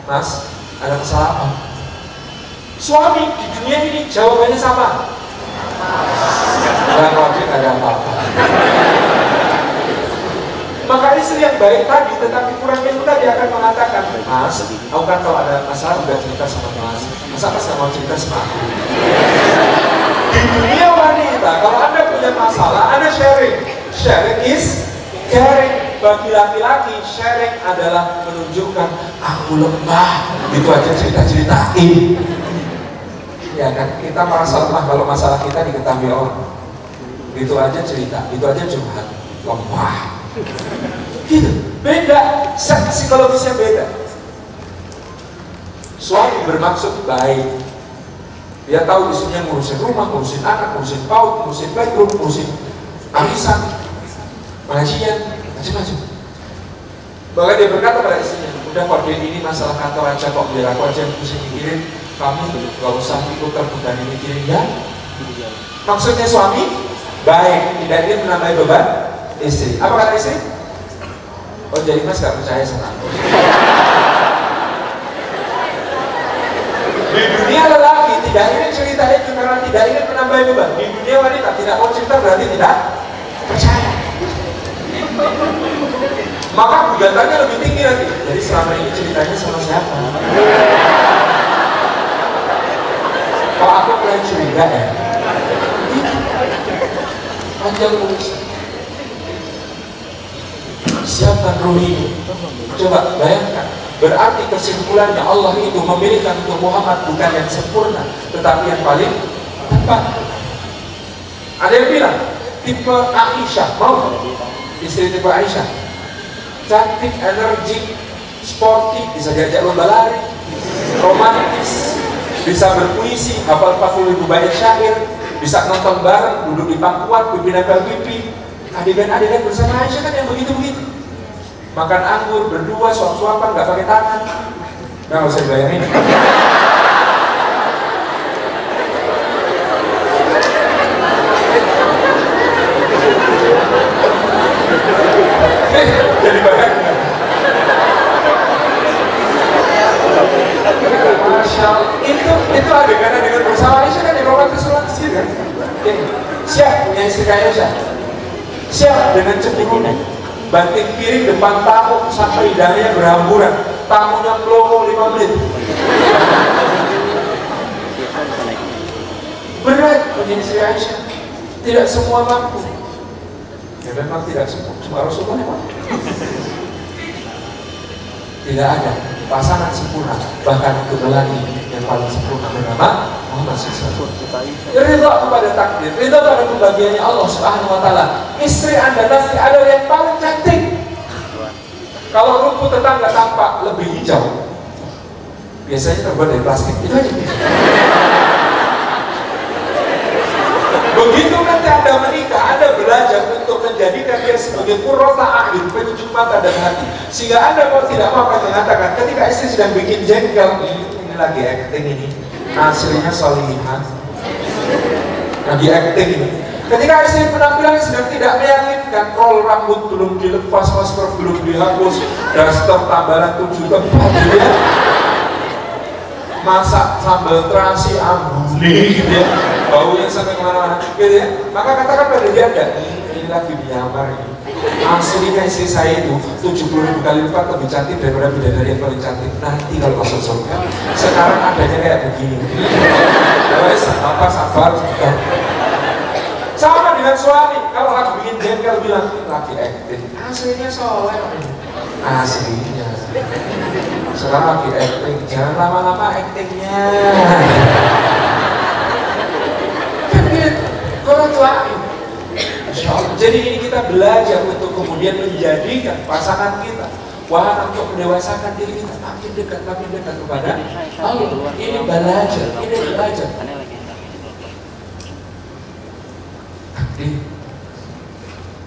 mas, ada masalah apa? Suami di dunia ini jawabannya sama. Enggak wajib, ada apa-apa. Maka istri yang baik tadi tetapi kurang ilmu tadi akan mengatakan, mas, aku kan kalau ada masalah udah cerita sama mas, masa mas gak mau cerita sama aku? Di dunia wanita, kalau anda punya masalah, anda sharing. Sharing is caring. Bagi laki-laki, sharing adalah menunjukkan aku lemah. Itu aja cerita-ceritain. Ya kan, kita merasa lemah kalau masalah kita diketahui orang. Itu aja cerita, itu aja curhat. Lemah. Gitu, beda, psikologisnya beda. Suami bermaksud baik, dia tahu istrinya ngurusin rumah, ngurusin anak, ngurusin paut, ngurusin bedroom, ngurusin arisan, pengajian, macam-macam. Bahkan dia berkata pada istrinya, udah kok ini masalah kantor aja kok, biar aku aja yang pusing mikirin, kamu gak usah ikut terbebani mikirin ya. Maksudnya suami baik, tidak ingin menambah beban istri. Apa kata istri? Oh jadi mas gak percaya sama aku. Di dunia lelaki tidak ingin cerita itu karena tidak ingin menambah beban. Di dunia wanita tidak mau cerita berarti tidak percaya. Maka gugatannya lebih tinggi nanti. Jadi selama ini ceritanya sama siapa? Kalau aku mulai curiga ya, panjang urusan. Siapkan ruh ini. Coba bayangkan. Berarti kesimpulannya Allah itu memilihkan untuk Muhammad bukan yang sempurna, tetapi yang paling tepat. Ada yang bilang tipe Aisyah, mau istri tipe Aisyah, cantik, energik, sportif, bisa diajak lomba lari, romantis, bisa berpuisi, hafal 40.000 banyak syair, bisa nonton bareng, duduk di pangkuan, pipi nempel pipi, adegan-adegan bersama Aisyah kan yang begitu-begitu. Makan anggur, berdua, suap-suapan, gak pakai tangan. Nggak usah bayangin. Jadi bayangin. Masya Allah. Itu adegan-adegan bersama Aisyah kan yang romantis kan? Siap punya istri kayak Aisyah. Siap dengan cemburunya. Banting piring depan tamu sampai lidahnya berhamburan. Tamunya melongo 5 menit. Berat menjadi istri Aisyah. Tidak semua mampu. Ya memang tidak semua. Cuma Rasulullah memang. Tidak ada pasangan sempurna. Bahkan untuk lelaki yang paling sempurna bernama Muhammad SAW. Ridha kepada takdir, ridha pada pembagiannya Allah Subhanahu Wa Taala. Istri Anda nanti ada yang paling cantik. Kalau rumput tetangga tampak lebih hijau, biasanya terbuat dari plastik. Itu aja. Begitu nanti Anda menikah, Anda belajar untuk menjadikan dia sebagai qurrata a'yun, penyejuk mata dan hati. Sehingga Anda mau tidak mau akan mengatakan, ketika istri sedang bikin jengkel, ini lagi acting ini, aslinya solihah, lagi acting ini. Ketika istri penampilannya sedang tidak meyakinkan, roll rambut belum dilepas, masker belum dihapus, daster tambalan 7 tempat, ya. Masak sambal terasi ambuni gitu ya, baunya sampai kemana-mana gitu ya. Maka katakan pada dia, ini lagi menyamar ini. Aslinya istri saya itu 70.000 kali lipat lebih cantik daripada bidadari yang paling cantik nanti kalau masuk surga. Sekarang adanya kayak begini. Apa sabar juga. Sama dengan suami, kalau lagi bikin jengkel bilang lagi acting. Aslinya soleh ini. Aslinya. Sekarang lagi acting, jangan lama-lama actingnya. Kan gitu, kalau tuain. Jadi ini kita belajar untuk kemudian menjadikan pasangan kita wahana untuk mendewasakan diri kita makin dekat kepada Allah. Ini belajar, ini belajar.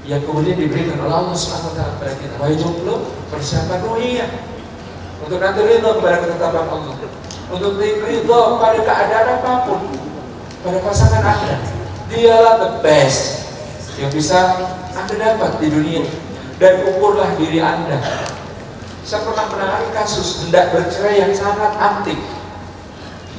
Yang kemudian diberikan oleh Allah SWT kepada kita. Wahai jomblo, persiapan ruhiyah untuk nanti ridha kepada ketetapan Allah, untuk ridha pada keadaan apapun pada pasangan Anda. Dialah the best yang bisa Anda dapat di dunia. Dan ukurlah diri Anda. Saya pernah menangani kasus hendak bercerai yang sangat antik.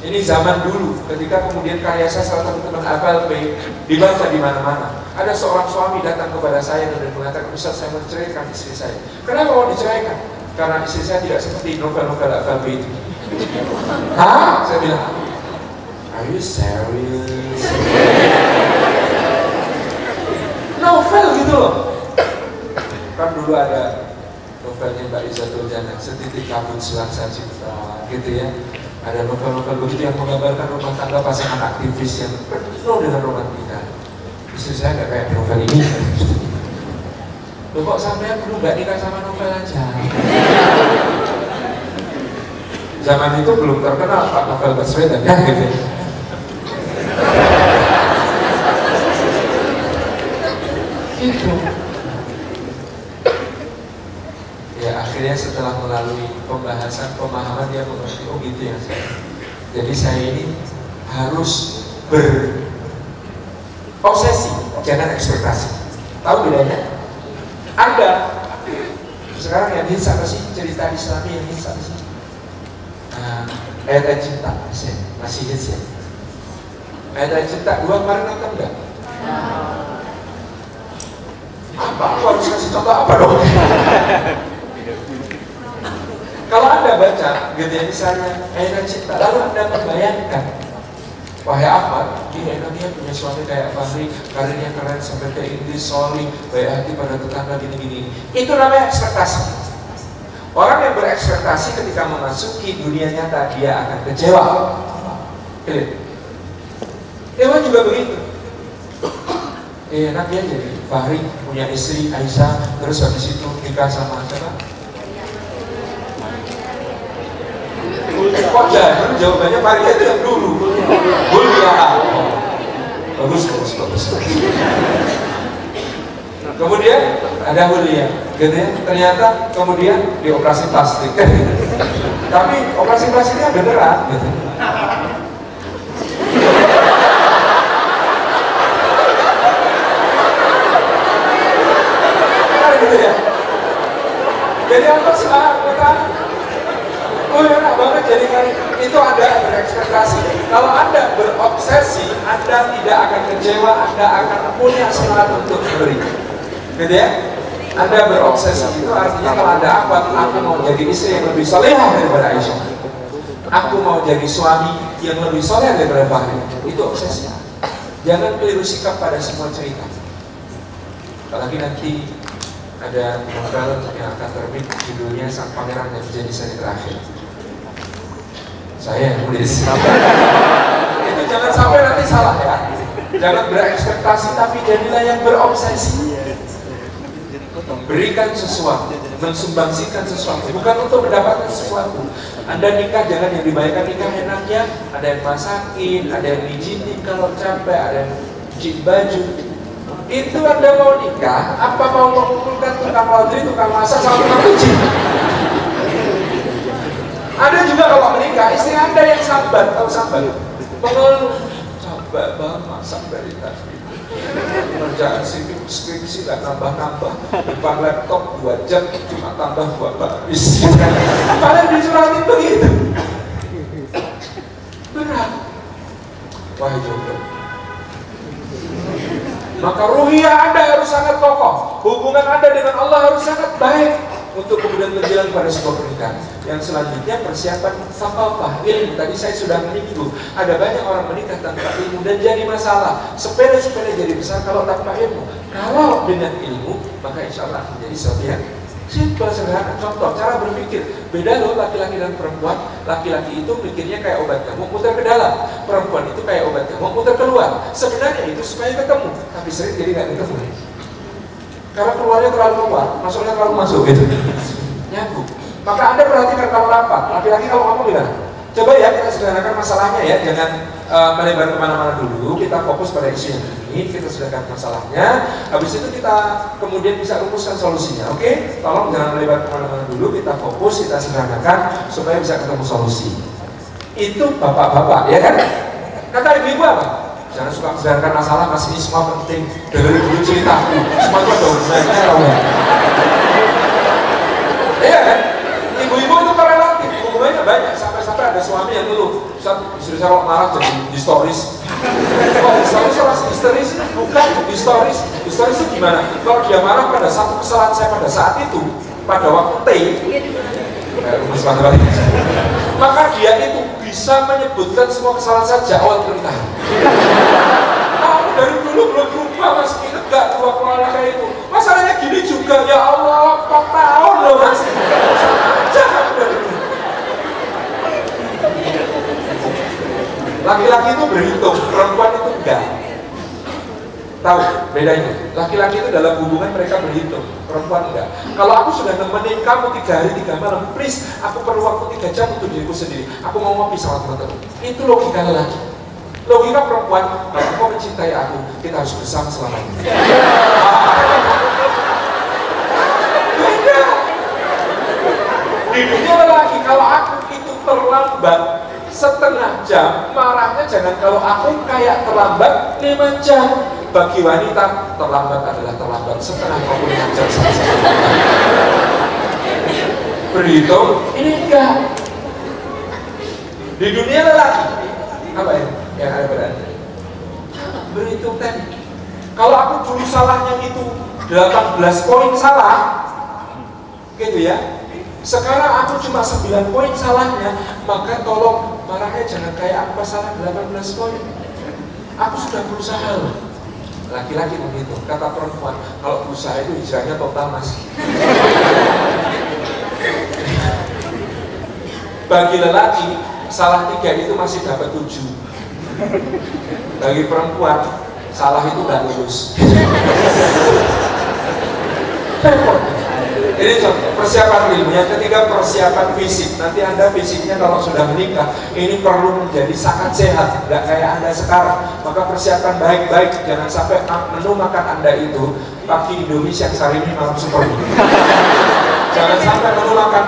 Ini zaman dulu, ketika kemudian karya saya salah satu teman FLP dibaca di mana-mana. Ada seorang suami datang kepada saya dan mengatakan, Ustaz, saya mau ceraikan istri saya. Kenapa mau diceraikan? Karena istri saya tidak seperti novel-novel FLP itu. Hah? Saya bilang, are you serious? Novel gitu loh. Kan dulu ada novelnya Mbak Izzatul Jannah, Setitik Kabut Selangsa Cinta, gitu ya. Ada novel-novel begitu yang menggambarkan rumah tangga pasangan aktivis yang penuh dengan romantika. Istri saya nggak kayak novel ini. Loh kok sampai dulu nggak nikah sama novel aja? Zaman itu belum terkenal Pak Novel Baswedan kan gitu. Itu. Ya Akhirnya setelah melalui pembahasan, pemahaman, dia mengerti, oh gitu ya saya. Jadi saya ini harus berobsesi, jangan ekspektasi. Tahu bedanya? Anda sekarang yang hits apa sih? Cerita Islami yang hits apa sih? Ayat-ayat cinta masih hits ya. Ayat-ayat cinta, dua kemarin nonton enggak? Apa? Aku harus kasih contoh apa dong? Kalau Anda baca gitu ya, misalnya ayat cinta, lalu Anda membayangkan, wahai Ahmad, dia punya suami kayak Fahri, karirnya keren sampai ke Inggris, soli, baik hati pada tetangga, gini-gini. Itu namanya ekspektasi. Orang yang berekspektasi ketika memasuki dunia nyata, dia akan kecewa. Dewa juga begitu. Enak ya jadi Fahri punya istri Aisyah, terus habis itu nikah sama siapa? Kok jadi jawabannya Fahri itu yang dulu. Mulia. Bagus. Kemudian ada Mulia, gitu ya. Ternyata kemudian dioperasi plastik. Tapi operasi plastiknya beneran, gitu. Gitu ya. Jadi apa sekarang bukan? Oh enak banget jadi kan itu Anda berekspektasi. Kalau Anda berobsesi, Anda tidak akan kecewa, Anda akan punya semangat untuk memberi. Gitu ya? Anda berobsesi itu artinya kalau Anda apa? Aku mau jadi istri yang lebih solehah daripada Aisyah. Aku mau jadi suami yang lebih soleh daripada Fahri. Itu obsesi. Jangan keliru sikap pada semua cerita. Apalagi nanti ada novel yang akan terbit, judulnya Sang Pangeran yang menjadi seri terakhir. Saya yang nulis. Itu jangan sampai nanti salah ya. Jangan berekspektasi, tapi jadilah yang berobsesi. Berikan sesuatu, mensumbangsikan sesuatu, bukan untuk mendapatkan sesuatu. Anda nikah jangan yang dibayarkan nikah enaknya, ada yang masakin, ada yang pijitin kalau capek, ada yang cuci baju. Itu Anda mau nikah, apa mau mengumpulkan tukang laundry, tukang masak, sama tukang cuci? Ada juga kalau menikah, istri Anda yang sabar, tahu sabar? Pengeluh, sabar banget masak dari tadi. Kerjaan skripsi gak nambah-nambah, depan laptop 2 jam, cuma tambah 2 baris. Kalian dicurahin begitu. Berat. Wahai jomblo, maka ruhiyah Anda harus sangat kokoh. Hubungan Anda dengan Allah harus sangat baik untuk kemudian berjalan pada sebuah pernikahan. Yang selanjutnya persiapan thaqafah, ilmu. Tadi saya sudah menyinggung, ada banyak orang menikah tanpa ilmu dan jadi masalah. Sepele-sepele jadi besar kalau tanpa ilmu. Kalau dengan ilmu, maka insya Allah menjadi sesuatu yang simpel, sederhana. Contoh, cara berpikir. Beda loh laki-laki dan perempuan. Laki-laki itu pikirnya kayak obat nyamuk, muter ke dalam. Perempuan itu kayak obat nyamuk, muter keluar. Sebenarnya itu supaya ketemu, tapi sering jadi nggak ketemu. Karena keluarnya terlalu keluar, masuknya terlalu masuk gitu. Nyambung. Maka Anda perhatikan kalau rapat, laki-laki kalau ngomong gimana? Coba ya kita sederhanakan masalahnya ya, jangan melebar kemana-mana dulu. Kita fokus pada isu yang ini, kita sederhanakan masalahnya. Habis itu kita kemudian bisa rumuskan solusinya. Oke? Tolong jangan melebar kemana-mana dulu. Kita fokus, kita sederhanakan supaya bisa ketemu solusi. Itu bapak-bapak, ya kan? Kata ibu-ibu apa? Jangan suka sederhanakan masalah, Mas, ini semua penting. Dengerin dulu ceritaku. Semua itu ada hubungannya, tahu ya? Iya kan? Ibu-ibu itu relatif, hubungannya banyak. Sampai-sampai ada suami yang ngeluh, istri saya kalau marah jadi histeris. Histeris orang histeris bukan histeris. Histeris itu gimana? Kalau dia marah pada satu kesalahan saya pada saat itu, pada waktu T, maka dia itu bisa menyebutkan semua kesalahan saya sejak awal pernikahan. Kamu dari dulu belum berubah, Mas, ingat gak dua keluarga kayak itu? Masalahnya gini juga, ya Allah, 4 tahun loh Mas. Saja kamu dari dulu. Laki-laki itu berhitung, perempuan itu enggak. Tahu bedanya? Laki-laki itu dalam hubungan mereka berhitung, perempuan enggak. Kalau aku sudah nemenin kamu 3 hari 3 malam, please, aku perlu waktu 3 jam untuk diriku sendiri. Aku mau ngopi sama teman-teman. Itu logika lelaki. Logika perempuan, kalau kau mencintai aku, kita harus bersama selamanya. Beda. Di dunia lelaki, kalau aku itu terlambat setengah jam, marahnya jangan kalau aku kayak terlambat 5 jam. Bagi wanita, terlambat adalah terlambat setengah maupun 5 jam saja. Berhitung, ini enggak. Di dunia lelaki, apa ya yang ada pada Anda? Berhitung tadi. Kalau aku dulu salahnya itu 18 poin salah, gitu ya. Sekarang aku cuma 9 poin salahnya, maka tolong marahnya jangan kayak aku salah 18 poin. Aku sudah berusaha loh. Laki-laki begitu, kata perempuan, kalau berusaha itu hijrahnya total mas. Bagi lelaki, salah 3 itu masih dapat 7. Bagi perempuan, salah itu gak lulus. Ini contoh persiapan ilmu. Yang ketiga, persiapan fisik. Nanti Anda fisiknya kalau sudah menikah, ini perlu menjadi sangat sehat, tidak kayak Anda sekarang. Maka persiapan baik-baik, jangan sampai menu makan Anda itu pagi Indonesia, hari ini malam super. Jangan sampai menu makan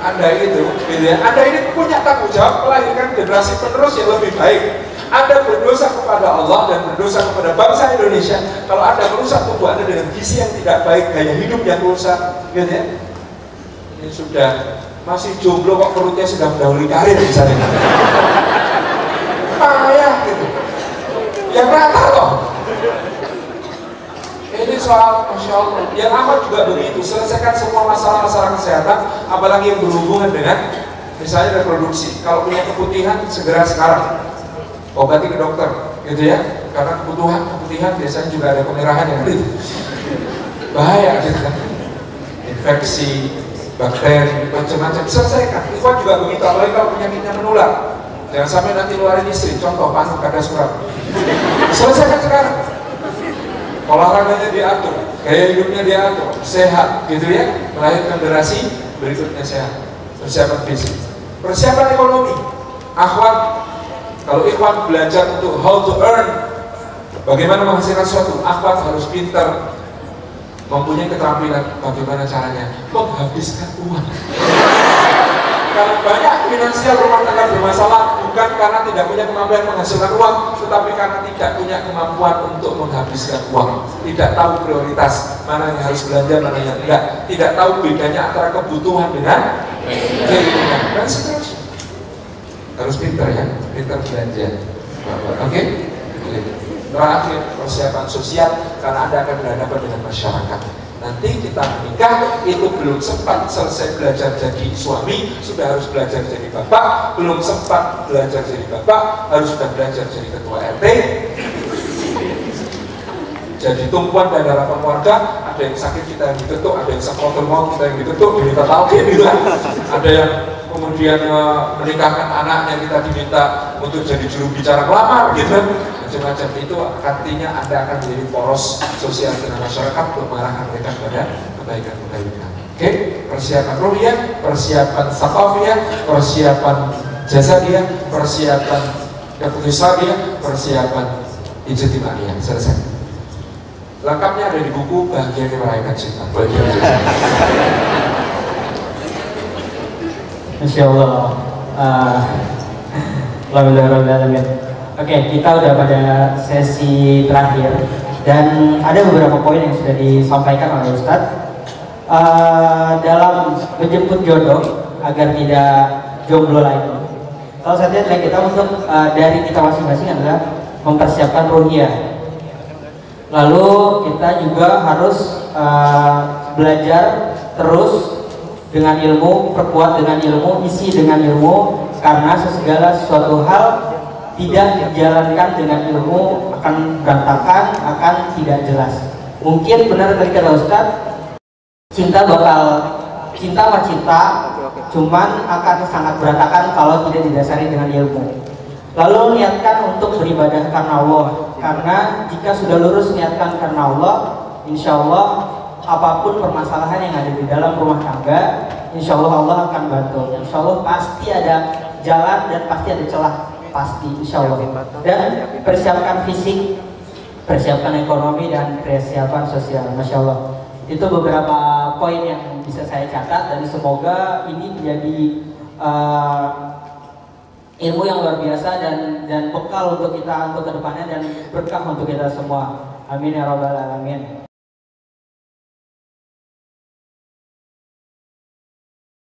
Anda itu, gitu ya. Anda ini punya tanggung jawab melahirkan generasi penerus yang lebih baik. Anda berdosa kepada Allah dan berdosa kepada bangsa Indonesia kalau Anda merusak tubuh Anda dengan gizi yang tidak baik, gaya hidup yang rusak, gitu ya. Ini sudah masih jomblo kok perutnya sudah mendahului karir misalnya. Payah gitu. Yang rata loh. Ini soal Masya Allah. Yang amat juga begitu. Selesaikan semua masalah-masalah kesehatan, apalagi yang berhubungan dengan misalnya reproduksi. Kalau punya keputihan segera sekarang obati ke dokter, gitu ya, karena keputihan biasanya juga ada kemerahan yang itu bahaya, gitu kan, infeksi, bakteri, macam-macam. Selesaikan. Ikhwan juga begitu, apalagi kalau penyakitnya menular. Jangan sampai nanti luarin istri. Contoh, panu kada surat. Selesaikan sekarang. Olahraganya diatur, gaya hidupnya diatur, sehat, gitu ya, melahirkan generasi berikutnya sehat. Persiapan fisik, persiapan ekonomi. Akhwat, kalau ikhwan belajar untuk how to earn, bagaimana menghasilkan sesuatu, akhwat harus pintar, mempunyai keterampilan bagaimana caranya menghabiskan uang. Karena banyak finansial rumah tangga bermasalah bukan karena tidak punya kemampuan menghasilkan uang, tetapi karena tidak punya kemampuan untuk menghabiskan uang. Tidak tahu prioritas, mana yang harus belanja, mana yang tidak. Tidak tahu bedanya antara kebutuhan dengan keinginan, dan seterusnya. Harus pintar ya, pintar belanja. Oke? Terakhir, persiapan sosial, karena Anda akan berhadapan dengan masyarakat. Nanti kita menikah, itu belum sempat selesai belajar jadi suami, sudah harus belajar jadi bapak. Belum sempat belajar jadi bapak, harus sudah belajar jadi ketua RT, jadi tumpuan dan harapan keluarga. Ada yang sakit kita yang diketuk, ada yang sakit mau kita yang diketuk, diminta talqin gitu kan. Ada yang kemudian menikahkan anaknya, kita diminta untuk jadi juru bicara pelamar gitu, macam-macam. Itu artinya Anda akan menjadi poros sosial dengan masyarakat untuk mengarahkan mereka kepada kebaikan-kebaikan. Oke, persiapan ruhiyah, persiapan sakafiyah, persiapan jasadiyah, persiapan iqtisadiyah, persiapan ijtimaiyah. Selesai. Lengkapnya ada di buku Bahagia Merayakan Cinta. Masya Allah. Alhamdulillah. Oke, kita udah pada sesi terakhir dan ada beberapa poin yang sudah disampaikan oleh Ustadz dalam menjemput jodoh agar tidak jomblo lagi. Salah satunya adalah kita untuk dari kita masing-masing adalah mempersiapkan ruhiyah. Lalu kita juga harus belajar terus dengan ilmu, perkuat dengan ilmu, isi dengan ilmu, karena segala suatu hal tidak dijalankan dengan ilmu akan berantakan, akan tidak jelas. Mungkin benar tadi kata Ustaz, cinta sama cinta, cuman akan sangat berantakan kalau tidak didasari dengan ilmu. Lalu niatkan untuk beribadah karena Allah, karena jika sudah lurus niatkan karena Allah, insya Allah apapun permasalahan yang ada di dalam rumah tangga, insya Allah Allah akan bantu. Insya Allah pasti ada jalan dan pasti ada celah, pasti insya Allah. Dan persiapkan fisik, persiapkan ekonomi, dan persiapan sosial. Masya Allah. Itu beberapa poin yang bisa saya catat, dan semoga ini menjadi ilmu yang luar biasa dan bekal untuk kita untuk kedepannya dan berkah untuk kita semua. Amin ya rabbal alamin.